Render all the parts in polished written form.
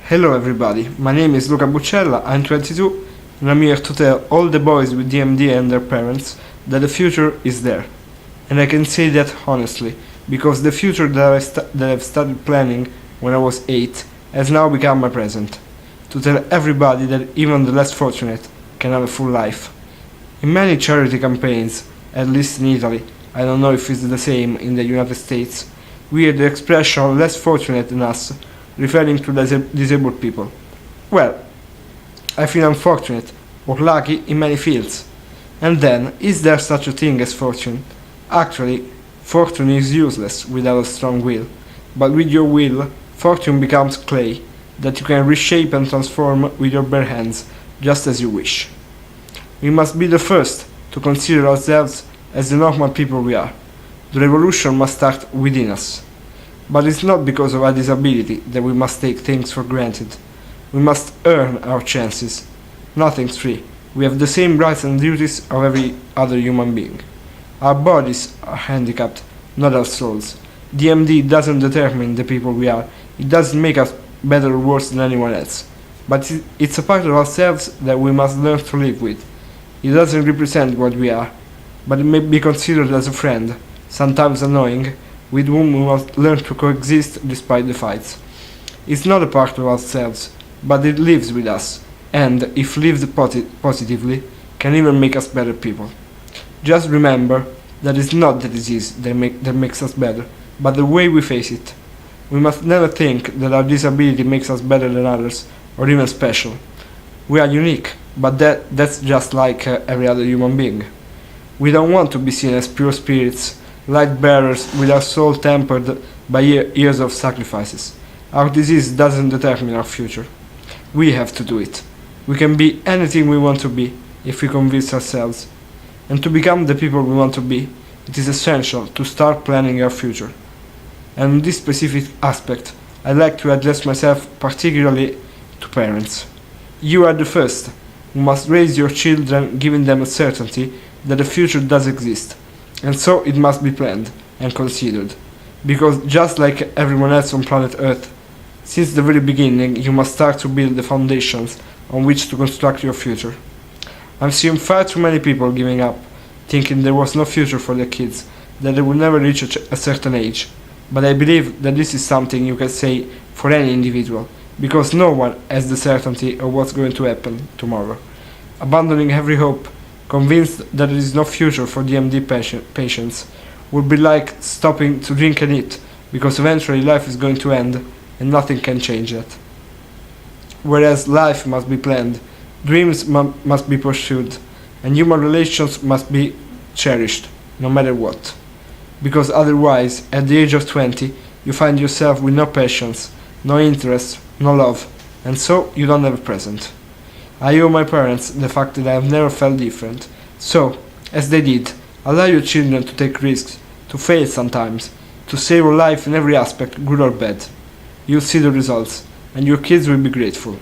Hello everybody, my name is Luca Buccella, I'm 22 and I'm here to tell all the boys with DMD and their parents that the future is there. And I can say that honestly, because the future that I've started planning when I was 8 has now become my present. To tell everybody that even the less fortunate can have a full life. In many charity campaigns, at least in Italy, I don't know if it's the same in the United States, we hear the expression less fortunate than us, referring to disabled people. Well, I feel unfortunate or lucky in many fields. And then, is there such a thing as fortune? Actually, fortune is useless without a strong will. But with your will, fortune becomes clay that you can reshape and transform with your bare hands, just as you wish. We must be the first to consider ourselves as the normal people we are. The revolution must start within us. But it's not because of our disability that we must take things for granted. We must earn our chances. Nothing's free. We have the same rights and duties of every other human being. Our bodies are handicapped, not our souls. DMD doesn't determine the people we are. It doesn't make us better or worse than anyone else. But it's a part of ourselves that we must learn to live with. It doesn't represent what we are, but it may be considered as a friend, sometimes annoying, with whom we must learn to coexist despite the fights. It's not a part of ourselves, but it lives with us, and, if lived positively, can even make us better people. Just remember that it's not the disease that makes us better, but the way we face it. We must never think that our disability makes us better than others, or even special. We are unique, but that's just like every other human being. We don't want to be seen as pure spirits, light bearers with our soul tempered by years of sacrifices. Our disease doesn't determine our future. We have to do it. We can be anything we want to be if we convince ourselves. And to become the people we want to be, it is essential to start planning our future. And in this specific aspect, I'd like to address myself particularly to parents. You are the first who must raise your children, giving them a certainty that the future does exist, and so it must be planned and considered. Because just like everyone else on planet Earth, since the very beginning you must start to build the foundations on which to construct your future. I've seen far too many people giving up, thinking there was no future for their kids, that they would never reach a certain age. But I believe that this is something you can say for any individual, because no one has the certainty of what's going to happen tomorrow. Abandoning every hope, convinced that there is no future for DMD patients, would be like stopping to drink and eat, because eventually life is going to end and nothing can change that. Whereas life must be planned, dreams must be pursued, and human relations must be cherished, no matter what. Because otherwise, at the age of 20, you find yourself with no patience, no interest, no love, and so you don't have a present. I owe my parents the fact that I have never felt different. So, as they did, allow your children to take risks, to fail sometimes, to save your life in every aspect, good or bad. You'll see the results, and your kids will be grateful.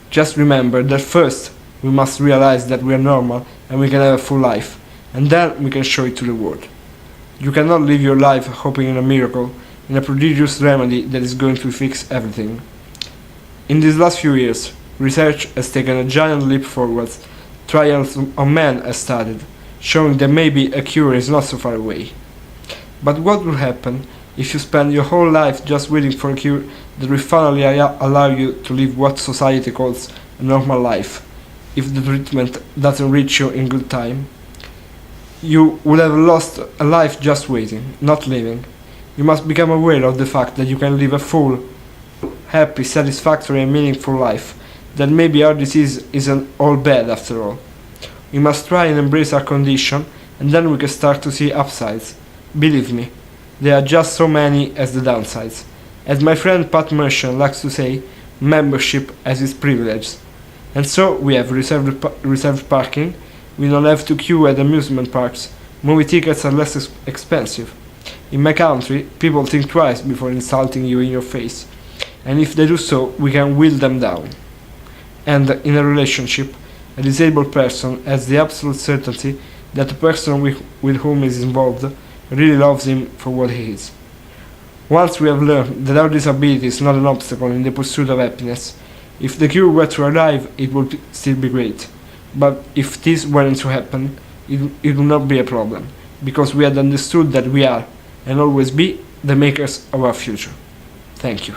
Just remember that first, we must realize that we are normal and we can have a full life, and then we can show it to the world. You cannot live your life hoping in a miracle, in a prodigious remedy that is going to fix everything. In these last few years, research has taken a giant leap forwards. Trials on men have started, showing that maybe a cure is not so far away. But what will happen if you spend your whole life just waiting for a cure that will finally allow you to live what society calls a normal life, if the treatment doesn't reach you in good time? You will have lost a life just waiting, not living. You must become aware of the fact that you can live a full, happy, satisfactory and meaningful life, that maybe our disease isn't all bad after all. We must try and embrace our condition, and then we can start to see upsides. Believe me, there are just so many as the downsides. As my friend Pat Merchant likes to say, membership has its privileges. And so we have reserved parking, we don't have to queue at amusement parks, movie tickets are less expensive. In my country, people think twice before insulting you in your face, and if they do so, we can wheel them down. And in a relationship, a disabled person has the absolute certainty that the person with whom he is involved really loves him for what he is. Once we have learned that our disability is not an obstacle in the pursuit of happiness, if the cure were to arrive, it would still be great. But if this weren't to happen, it would not be a problem, because we had understood that we are, and always be, the makers of our future. Thank you.